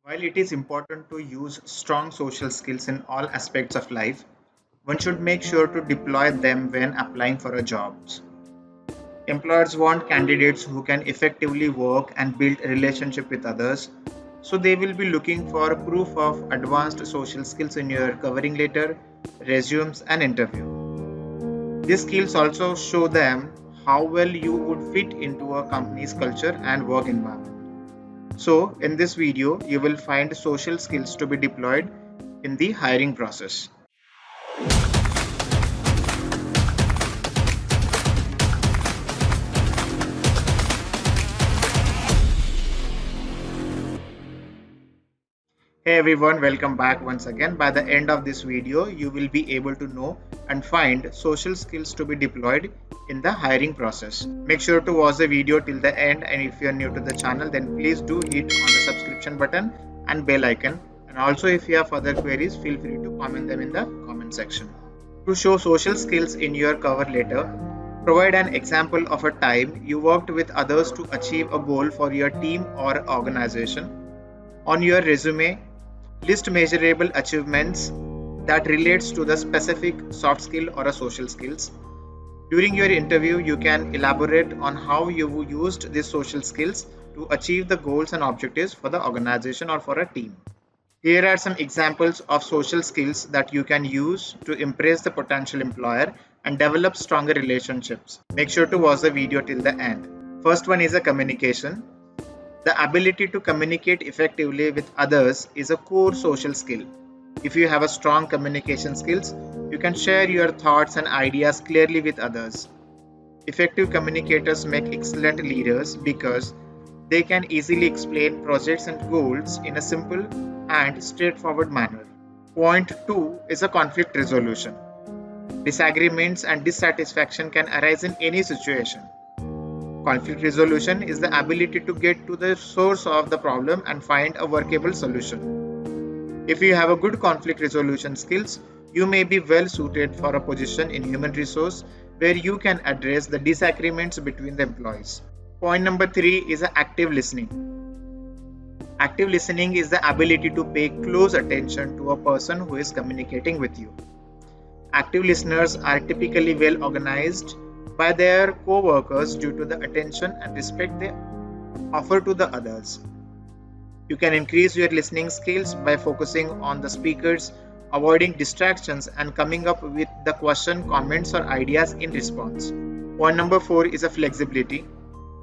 While it is important to use strong social skills in all aspects of life, one should make sure to deploy them when applying for a job. Employers want candidates who can effectively work and build a relationship with others, so they will be looking for proof of advanced social skills in your covering letter, resumes, and interview. These skills also show them how well you would fit into a company's culture and work environment. So, in this video, you will find social skills to be deployed in the hiring process. Hey everyone, welcome back once again. By the end of this video, you will be able to know and find social skills to be deployed in the hiring process. Make sure to watch the video till the end, and if you are new to the channel, then please do hit on the subscription button and bell icon. And also, if you have further queries, feel free to comment them in the comment section. To show social skills in your cover letter, provide an example of a time you worked with others to achieve a goal for your team or organization. On your resume, list measurable achievements that relates to the specific soft skill or a social skills. During your interview, you can elaborate on how you used these social skills to achieve the goals and objectives for the organization or for a team. Here are some examples of social skills that you can use to impress the potential employer and develop stronger relationships. Make sure to watch the video till the end. First one is a communication. The ability to communicate effectively with others is a core social skill. If you have a strong communication skills, you can share your thoughts and ideas clearly with others. Effective communicators make excellent leaders because they can easily explain projects and goals in a simple and straightforward manner. Point 2 is a conflict resolution. Disagreements and dissatisfaction can arise in any situation. Conflict resolution is the ability to get to the source of the problem and find a workable solution. If you have a good conflict resolution skills, you may be well suited for a position in human resource where you can address the disagreements between the employees. Point number 3 is active listening. Active listening is the ability to pay close attention to a person who is communicating with you. Active listeners are typically well organized by their co-workers due to the attention and respect they offer to the others. You can increase your listening skills by focusing on the speakers, avoiding distractions, and coming up with the question, comments, or ideas in response. Point number 4 is a flexibility.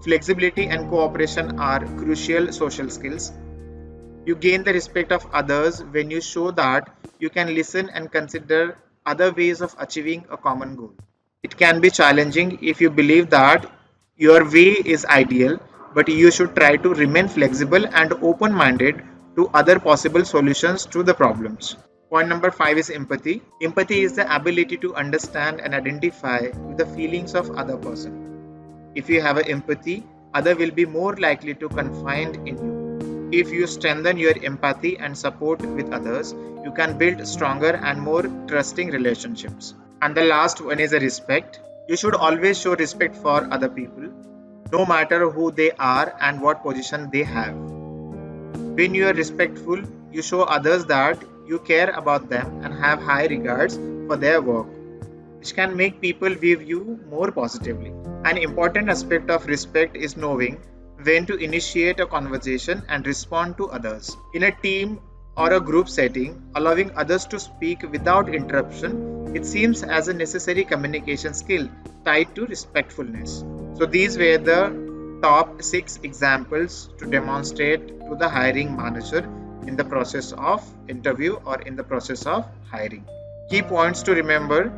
Flexibility and cooperation are crucial social skills. You gain the respect of others when you show that you can listen and consider other ways of achieving a common goal. It can be challenging if you believe that your way is ideal, but you should try to remain flexible and open-minded to other possible solutions to the problems. Point number 5 is empathy. Empathy is the ability to understand and identify with the feelings of other person. If you have empathy, other will be more likely to confide in you. If you strengthen your empathy and support with others, you can build stronger and more trusting relationships. And the last one is a respect. You should always show respect for other people, no matter who they are and what position they have. When you are respectful, you show others that you care about them and have high regards for their work, which can make people view you more positively. An important aspect of respect is knowing when to initiate a conversation and respond to others. In a team or a group setting, allowing others to speak without interruption, it seems as a necessary communication skill tied to respectfulness. So these were the top 6 examples to demonstrate to the hiring manager in the process of interview or in the process of hiring. Key points to remember.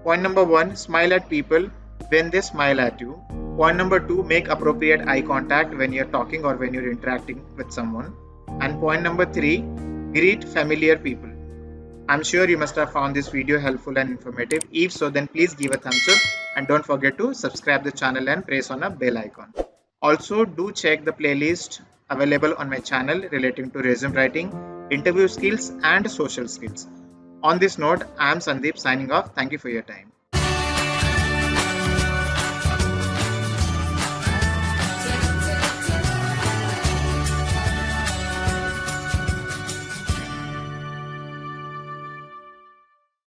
Point number 1, smile at people when they smile at you. Point number 2, make appropriate eye contact when you're talking or when you're interacting with someone. And point number 3, greet familiar people. I'm sure you must have found this video helpful and informative. If so, then please give a thumbs up and don't forget to subscribe the channel and press on a bell icon. Also, do check the playlist available on my channel relating to resume writing, interview skills, and social skills. On this note, I am Sandeep signing off. Thank you for your time.